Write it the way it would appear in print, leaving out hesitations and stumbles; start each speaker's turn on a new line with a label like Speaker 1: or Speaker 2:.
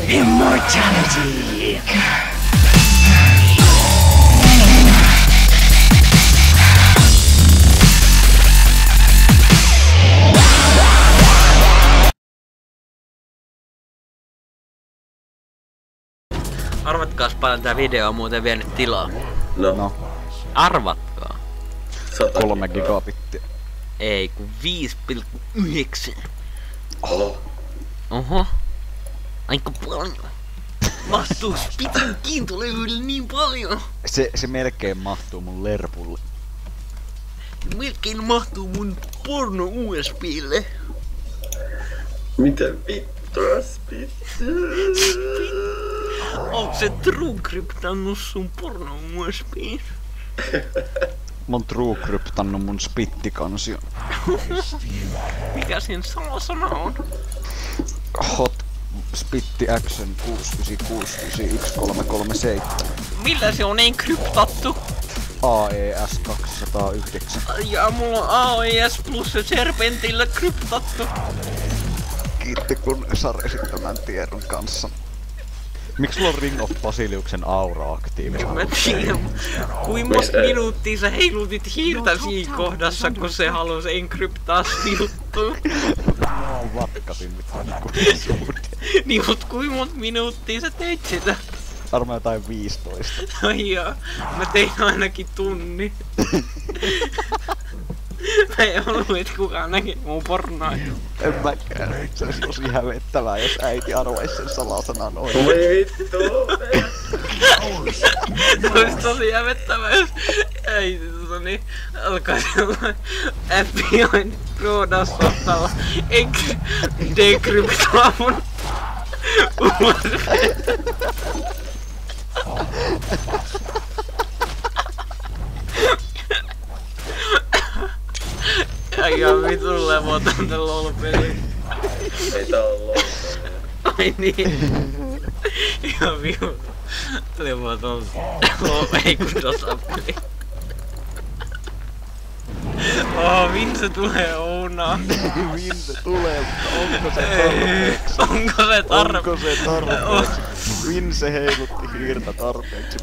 Speaker 1: Immortality!
Speaker 2: Arvatkaas paljon tää video on muuten vienyt tilaa.
Speaker 3: No.
Speaker 2: Arvatkaa.
Speaker 4: 3 gigabittiä.
Speaker 2: Ei kun 5,9. Oho. Aika paljon. Mahtuu Spitin kiintolevyille niin paljon.
Speaker 4: Se melkein mahtuu mun lerpulle.
Speaker 2: Melkein mahtuu mun porno USBlle.
Speaker 3: Mitä vittua spit?
Speaker 2: Onks se TrueCryptannut sun porno USBin?
Speaker 4: Mä oon TrueCryptannut mun spittikansion.
Speaker 2: Mikä sen salasana on?
Speaker 4: Hot Spitti Action 6969137.
Speaker 2: Millä se on enkryptattu?
Speaker 4: AES 209.
Speaker 2: Ja mulla on AES plus se Serpentillä kryptattu.
Speaker 4: Kiitti kun sarjasit tämän tiedon kanssa. Miksi sulla on Ring of Basiliuksen aura aktiivinen?
Speaker 2: Mä tiedän, kuinka monta minuuttia sä heilutit hiirtä siinä kohdassa, kun se halusi enkryptaa silttua.
Speaker 4: Mä vatkasin nyt
Speaker 2: Niin mut kuinka monta minuuttia sä teit sitä?
Speaker 4: Varmaan jotain 15.
Speaker 2: Ai jaa, mä tein ainakin tunnin. Mä en ollut, et kukaan näki mun pornoa.
Speaker 4: En mäkään. Se olisi tosi hävettävää, jos äiti arvaisi sen salasanan oikein.
Speaker 3: Voi vittu!
Speaker 2: Se olisi tosi hävettävää, jos äiti alkaa sellainen FBI Pro-DOS-softalla dekryptaa mun USB. Ihan vitun levoton tän LOL-peli.
Speaker 3: Ei tää oo LOL.
Speaker 2: Ai niin. Ihan vitun levoton LOL, ei kun DOS-peli. Vince tulee ounaa.
Speaker 4: Vince tulee, mutta onko se tarpeeksi?
Speaker 2: Onko se tarpeeksi?
Speaker 4: Onko se tarpeeksi? Vince heilutti hiirtä tarpeeksi.